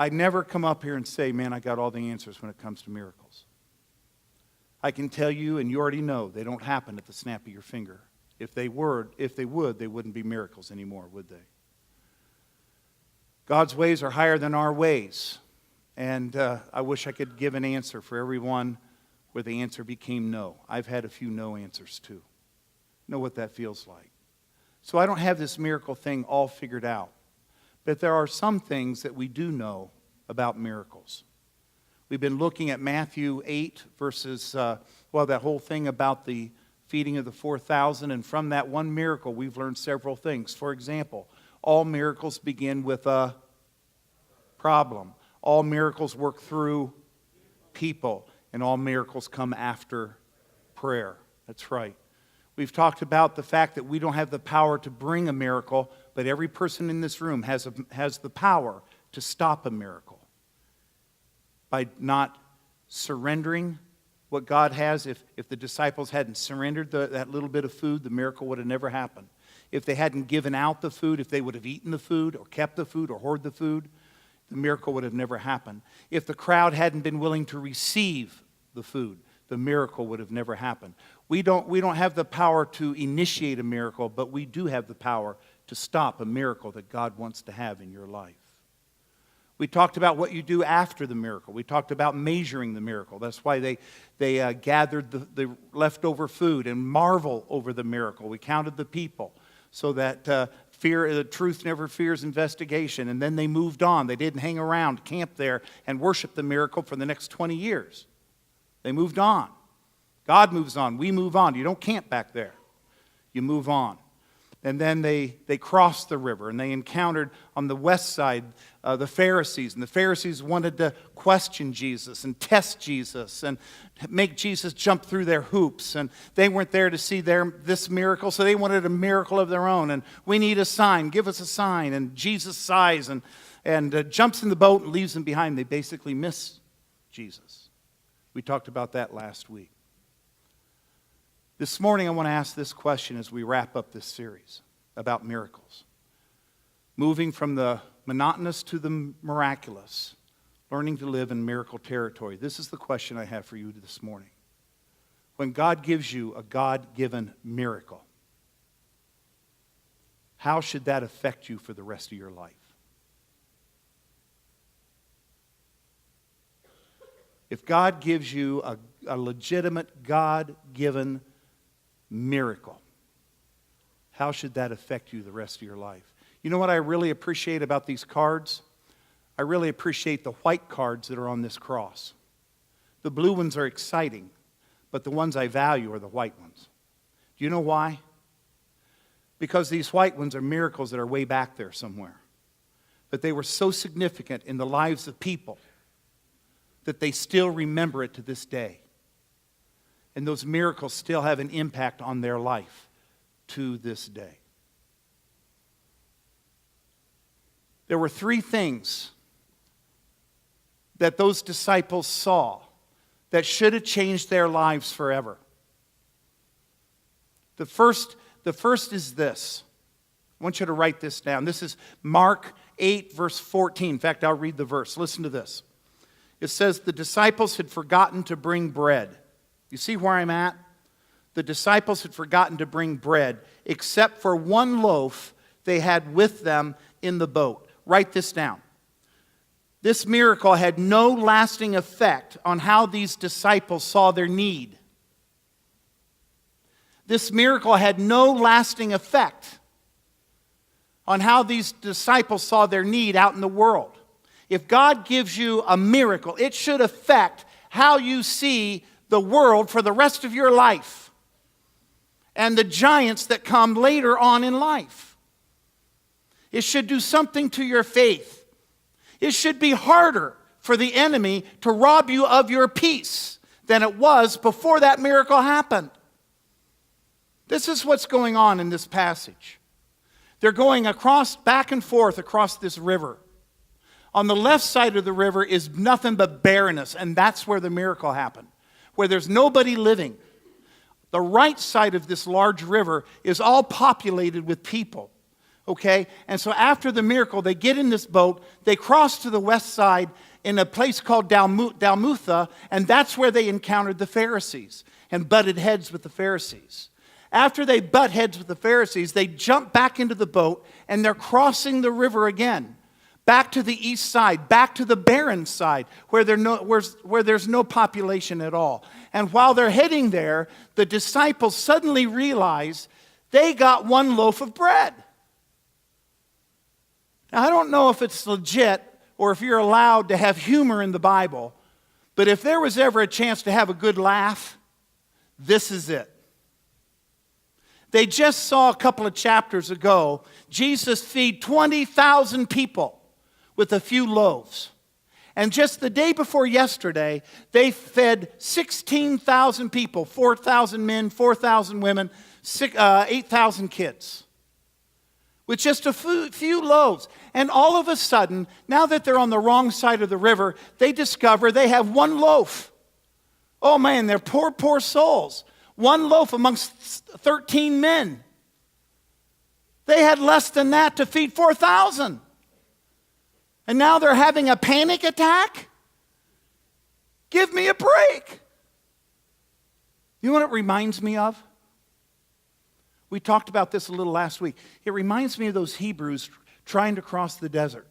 I never come up here and say, man, I got all the answers when it comes to miracles. I can tell you, and you already know, they don't happen at the snap of your finger. If they would, they wouldn't be miracles anymore, would they? God's ways are higher than our ways. And I wish I could give an answer for everyone where the answer became no. I've had a few no answers too. Know what that feels like. So I don't have this miracle thing all figured out. But there are some things that we do know about miracles. We've been looking at Matthew 8 verses, that whole thing about the feeding of the 4,000. And from that one miracle, we've learned several things. For example, all miracles begin with a problem. All miracles work through people. And all miracles come after prayer. That's right. We've talked about the fact that we don't have the power to bring a miracle, but every person in this room has the power to stop a miracle. By not surrendering what God has. If the disciples hadn't surrendered that little bit of food, the miracle would have never happened. If they hadn't given out the food, if they would have eaten the food or kept the food or hoarded the food, the miracle would have never happened. If the crowd hadn't been willing to receive the food, the miracle would have never happened. We don't have the power to initiate a miracle, but we do have the power to stop a miracle that God wants to have in your life. We talked about what you do after the miracle. We talked about measuring the miracle. That's why they gathered the leftover food and marvel over the miracle. We counted the people so that the truth never fears investigation. And then they moved on. They didn't hang around, camp there, and worship the miracle for the next 20 years. They moved on. God moves on. We move on. You don't camp back there. You move on. And then they crossed the river, and they encountered on the west side the Pharisees. And the Pharisees wanted to question Jesus and test Jesus and make Jesus jump through their hoops. And they weren't there to see this miracle, so they wanted a miracle of their own. And we need a sign. Give us a sign. And Jesus sighs and jumps in the boat and leaves them behind. They basically miss Jesus. We talked about that last week. This morning I want to ask this question as we wrap up this series about miracles. Moving from the monotonous to the miraculous, learning to live in miracle territory. This is the question I have for you this morning. When God gives you a God-given miracle, how should that affect you for the rest of your life? If God gives you a legitimate God-given miracle, how should that affect you the rest of your life? You know what I really appreciate about these cards? I really appreciate the white cards that are on this cross. The blue ones are exciting, but the ones I value are the white ones. Do you know why? Because these white ones are miracles that are way back there somewhere. But they were so significant in the lives of people that they still remember it to this day. And those miracles still have an impact on their life to this day. There were three things that those disciples saw that should have changed their lives forever. The first is this. I want you to write this down. This is Mark 8, verse 14. In fact, I'll read the verse. Listen to this. It says, the disciples had forgotten to bring bread. You see where I'm at? The disciples had forgotten to bring bread, except for one loaf they had with them in the boat. Write this down. This miracle had no lasting effect on how these disciples saw their need. This miracle had no lasting effect on how these disciples saw their need out in the world. If God gives you a miracle, it should affect how you see the world for the rest of your life and the giants that come later on in life. It should do something to your faith. It should be harder for the enemy to rob you of your peace than it was before that miracle happened. This is what's going on in this passage. They're going back and forth across this river. On the left side of the river is nothing but barrenness, and that's where the miracle happened, where there's nobody living. The right side of this large river is all populated with people. Okay? And so after the miracle, they get in this boat, they cross to the west side in a place called Dalmutha, and that's where they encountered the Pharisees and butted heads with the Pharisees. After they butt heads with the Pharisees, they jump back into the boat, and they're crossing the river again, back to the east side, back to the barren side, where there's no population at all. And while they're heading there, the disciples suddenly realize they got one loaf of bread. Now, I don't know if it's legit or if you're allowed to have humor in the Bible, but if there was ever a chance to have a good laugh, this is it. They just saw a couple of chapters ago Jesus feed 20,000 people with a few loaves. And just the day before yesterday, they fed 16,000 people, 4,000 men, 4,000 women, 8,000 kids, with just a few loaves. And all of a sudden, now that they're on the wrong side of the river, they discover they have one loaf. Oh man, they're poor, poor souls. One loaf amongst 13 men. They had less than that to feed 4,000. And now they're having a panic attack? Give me a break. You know what it reminds me of? We talked about this a little last week. It reminds me of those Hebrews trying to cross the desert.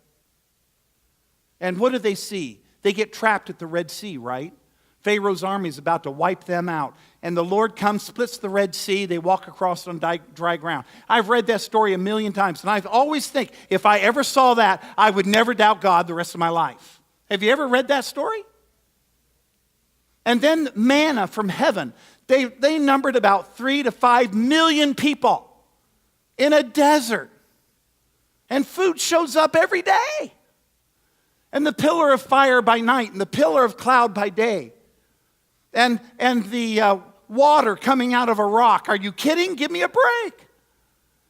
And what do they see? They get trapped at the Red Sea, right? Pharaoh's army is about to wipe them out. And the Lord comes, splits the Red Sea. They walk across on dry ground. I've read that story a million times. And I always think, if I ever saw that, I would never doubt God the rest of my life. Have you ever read that story? And then manna from heaven. They numbered about 3 to 5 million people in a desert. And food shows up every day. And the pillar of fire by night and the pillar of cloud by day. And the water coming out of a rock. Are you kidding? Give me a break.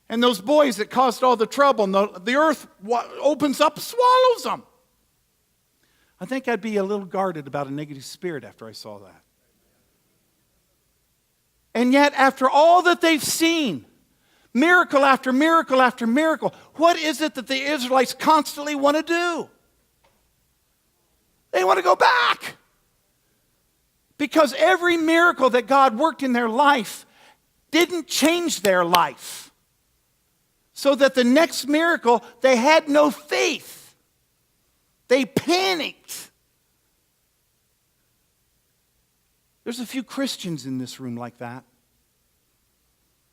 And those boys that caused all the trouble, and the earth opens up, swallows them. I think I'd be a little guarded about a negative spirit after I saw that. And yet, after all that they've seen, miracle after miracle after miracle, what is it that the Israelites constantly want to do? They want to go back. Because every miracle that God worked in their life didn't change their life. So that the next miracle, they had no faith. They panicked. There's a few Christians in this room like that.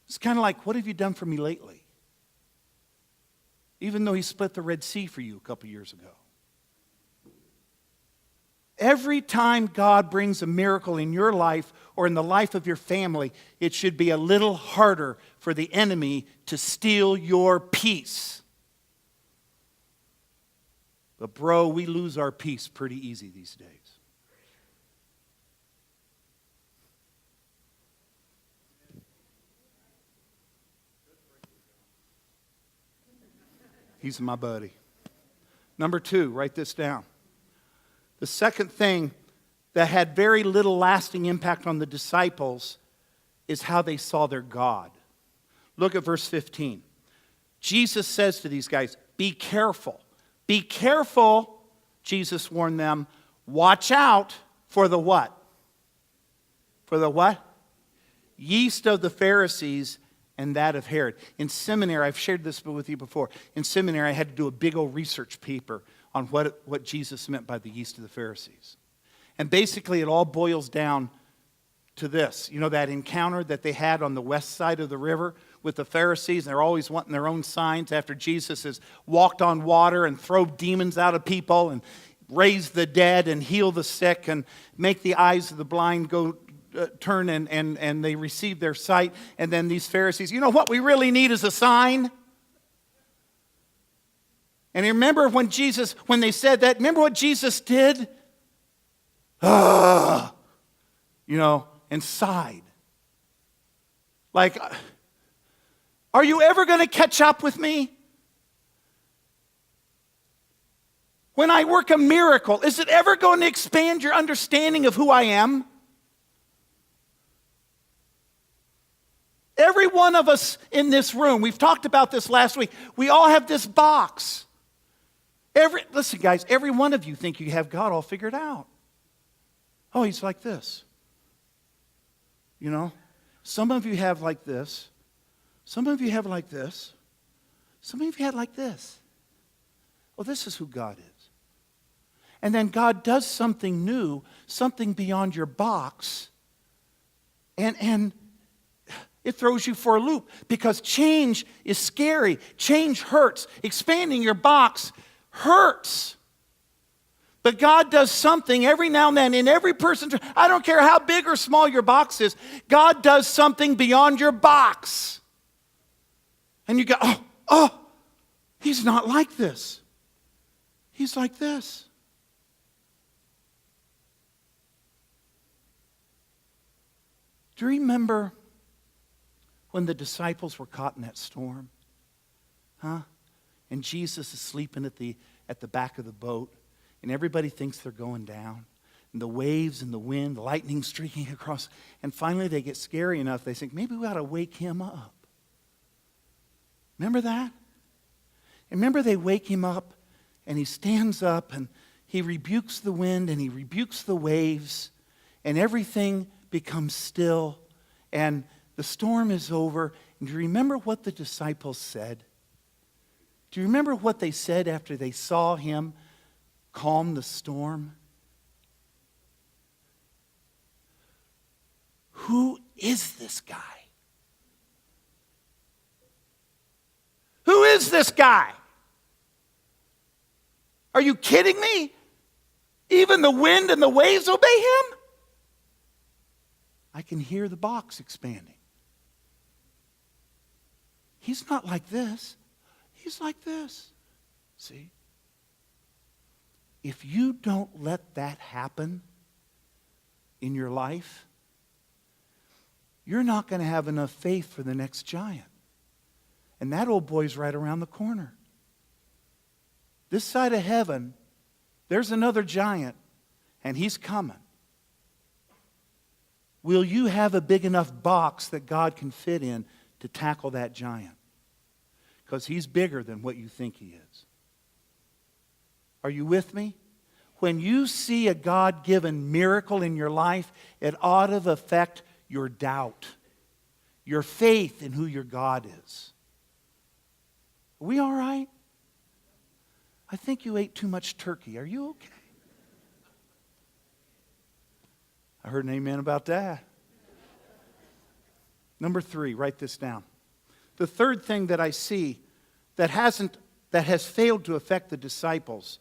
It's kind of like, what have you done for me lately? Even though he split the Red Sea for you a couple years ago. Every time God brings a miracle in your life or in the life of your family, it should be a little harder for the enemy to steal your peace. But bro, we lose our peace pretty easy these days. He's my buddy. Number 2, write this down. The second thing that had very little lasting impact on the disciples is how they saw their God. Look at verse 15. Jesus says to these guys, be careful. Be careful, Jesus warned them. Watch out for the what? For the what? Yeast of the Pharisees and that of Herod. In seminary, I've shared this with you before. In seminary, I had to do a big old research paper on what Jesus meant by the yeast of the Pharisees. And basically it all boils down to this. You know that encounter that they had on the west side of the river with the Pharisees? They're always wanting their own signs after Jesus has walked on water and throw demons out of people and raise the dead and heal the sick and make the eyes of the blind go turn and they receive their sight. And then these Pharisees, you know what we really need is a sign? And remember when they said that, remember what Jesus did? And sighed. Like, are you ever going to catch up with me? When I work a miracle, is it ever going to expand your understanding of who I am? Every one of us in this room, we've talked about this last week, we all have this box. Listen, guys, every one of you think you have God all figured out. Oh, he's like this. You know? Some of you have like this. Some of you have like this. Some of you have like this. Well, this is who God is. And then God does something new, something beyond your box, and it throws you for a loop because change is scary. Change hurts. Expanding your box hurts. But God does something every now and then in every person. I don't care how big or small your box is. God does something beyond your box. And you go, oh, he's not like this. He's like this. Do you remember when the disciples were caught in that storm? Huh? And Jesus is sleeping at the back of the boat, and everybody thinks they're going down. And the waves and the wind, the lightning streaking across, and finally they get scary enough, they think, maybe we ought to wake him up. Remember that? And remember they wake him up, and he stands up, and he rebukes the wind, and he rebukes the waves, and everything becomes still, and the storm is over. And do you remember what the disciples said? Do you remember what they said after they saw him calm the storm? Who is this guy? Who is this guy? Are you kidding me? Even the wind and the waves obey him? I can hear the box expanding. He's not like this. He's like this. See? If you don't let that happen in your life, you're not going to have enough faith for the next giant. And that old boy's right around the corner. This side of heaven, there's another giant, and he's coming. Will you have a big enough box that God can fit in to tackle that giant? Because he's bigger than what you think he is. Are you with me? When you see a God-given miracle in your life, it ought to affect your doubt, your faith in who your God is. Are we all right? I think you ate too much turkey. Are you okay? I heard an amen about that. Number 3, write this down. The third thing that I see that has failed to affect the disciples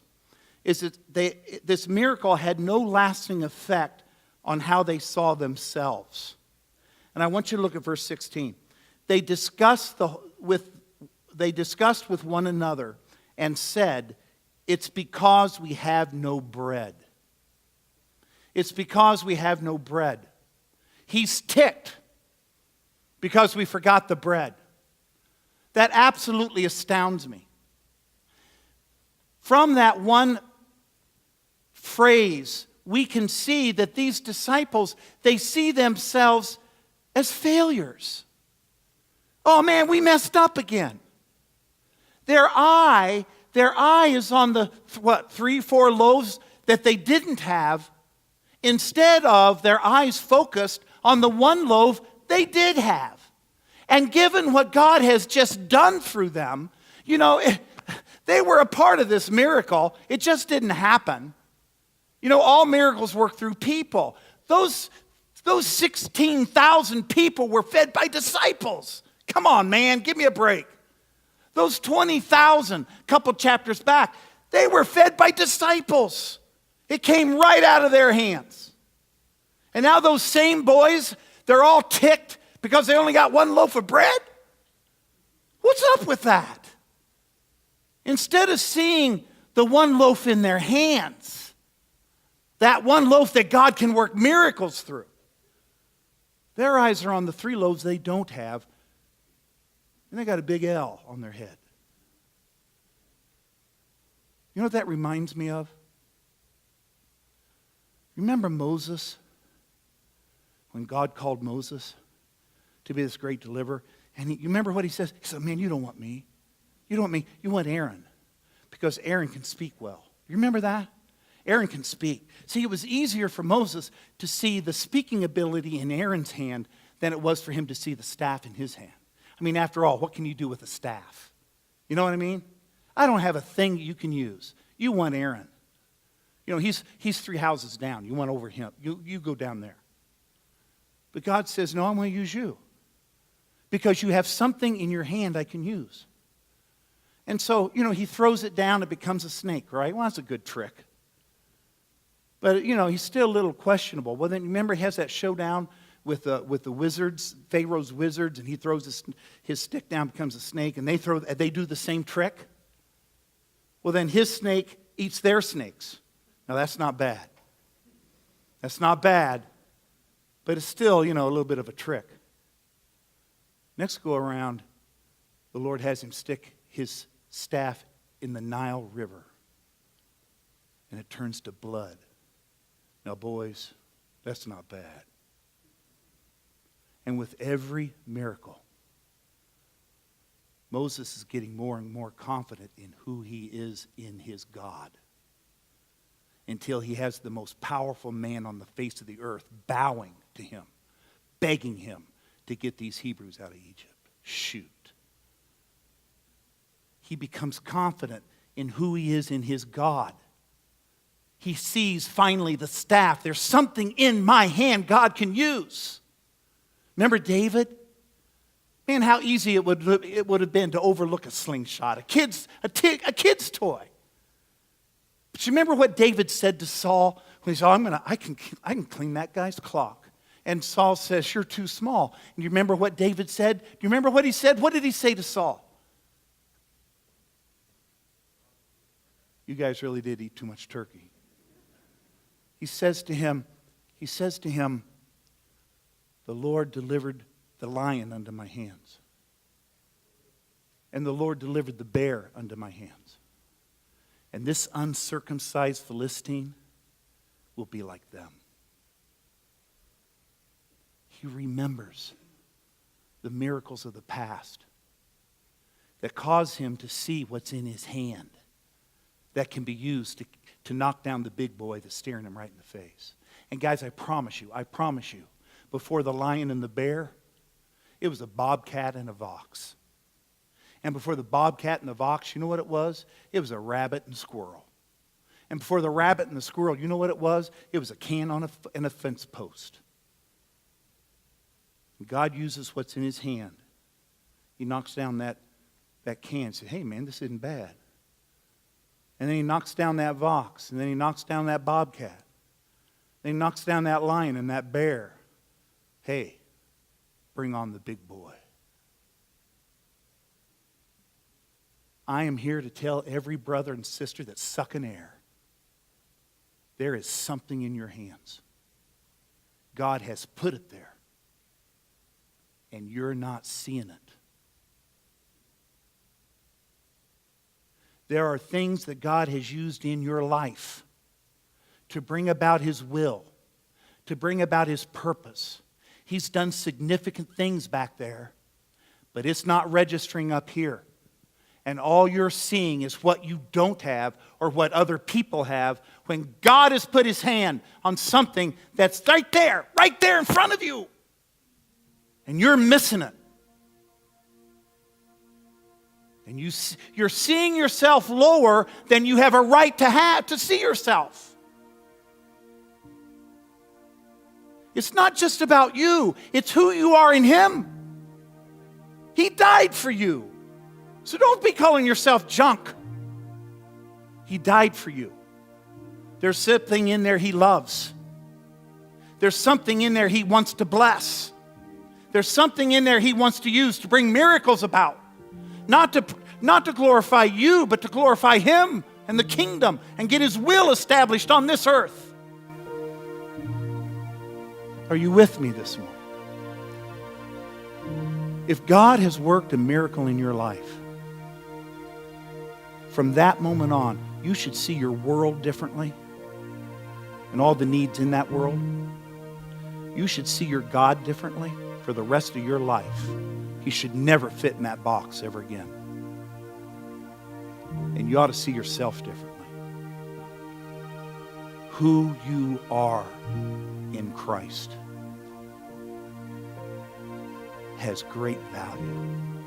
is that this miracle had no lasting effect on how they saw themselves. And I want you to look at verse 16. They discussed with one another and said, "It's because we have no bread." It's because we have no bread. He's ticked because we forgot the bread. That absolutely astounds me. From that one phrase, we can see that these disciples, they see themselves as failures. Oh man, we messed up again. Their eye is on the, 3-4 loaves that they didn't have, instead of their eyes focused on the one loaf they did have. And given what God has just done through them, they were a part of this miracle. It just didn't happen. All miracles work through people. Those 16,000 people were fed by disciples. Come on, man, give me a break. Those 20,000, a couple chapters back, they were fed by disciples. It came right out of their hands. And now those same boys, they're all ticked because they only got one loaf of bread? What's up with that? Instead of seeing the one loaf in their hands, that one loaf that God can work miracles through, their eyes are on the 3 loaves they don't have, and they got a big L on their head. You know what that reminds me of? Remember Moses? When God called Moses to be this great deliverer. And you remember what he says? He said, man, you don't want me. You don't want me. You want Aaron. Because Aaron can speak well. You remember that? Aaron can speak. See, it was easier for Moses to see the speaking ability in Aaron's hand than it was for him to see the staff in his hand. I mean, after all, what can you do with a staff? You know what I mean? I don't have a thing you can use. You want Aaron. You know, he's 3 houses down. You want over him. You go down there. But God says, no, I'm going to use you. Because you have something in your hand I can use. And so, you know, he throws it down, it becomes a snake, right? Well, that's a good trick. But, you know, he's still a little questionable. Well, then remember he has that showdown with the wizards, Pharaoh's wizards, and he throws his stick down, becomes a snake, and they do the same trick. Well, then his snake eats their snakes. Now, that's not bad. That's not bad, but it's still, you know, a little bit of a trick. Next go around, the Lord has him stick his staff in the Nile River, and it turns to blood. Now, boys, that's not bad. And with every miracle, Moses is getting more and more confident in who he is in his God, until he has the most powerful man on the face of the earth bowing to him, begging him to get these Hebrews out of Egypt. Shoot. He becomes confident in who he is in his God. He sees finally the staff. There's something in my hand God can use. Remember David? Man, how easy it would have been to overlook a slingshot, a kid's toy. But you remember what David said to Saul when he said, I can clean that guy's clock. And Saul says, you're too small. And you remember what David said? Do you remember what he said? What did he say to Saul? You guys really did eat too much turkey. He says to him, the Lord delivered the lion unto my hands. And the Lord delivered the bear unto my hands. And this uncircumcised Philistine will be like them. He remembers the miracles of the past that cause him to see what's in his hand that can be used to knock down the big boy that's staring him right in the face. And guys, I promise you, before the lion and the bear, it was a bobcat and a fox. And before the bobcat and the fox, you know what it was? It was a rabbit and squirrel. And before the rabbit and the squirrel, you know what it was? It was a can on a fence post. And God uses what's in his hand. He knocks down that can and says, hey man, this isn't bad. And then he knocks down that fox. And then he knocks down that bobcat. Then he knocks down that lion and that bear. Hey, bring on the big boy. I am here to tell every brother and sister that's sucking air, there is something in your hands. God has put it there. And you're not seeing it. There are things that God has used in your life to bring about his will, to bring about his purpose. He's done significant things back there, but it's not registering up here. And all you're seeing is what you don't have or what other people have when God has put his hand on something that's right there in front of you. And you're missing it. And you're seeing yourself lower than you have a right to see yourself. It's not just about you. It's who you are in him. He died for you. So don't be calling yourself junk. He died for you. There's something in there he loves. There's something in there he wants to bless. There's something in there he wants to use to bring miracles about. Not to glorify you, but to glorify him and the kingdom and get his will established on this earth. Are you with me this morning? If God has worked a miracle in your life, from that moment on, you should see your world differently and all the needs in that world. You should see your God differently for for the rest of your life, he should never fit in that box ever again. And you ought to see yourself differently. Who you are in Christ has great value.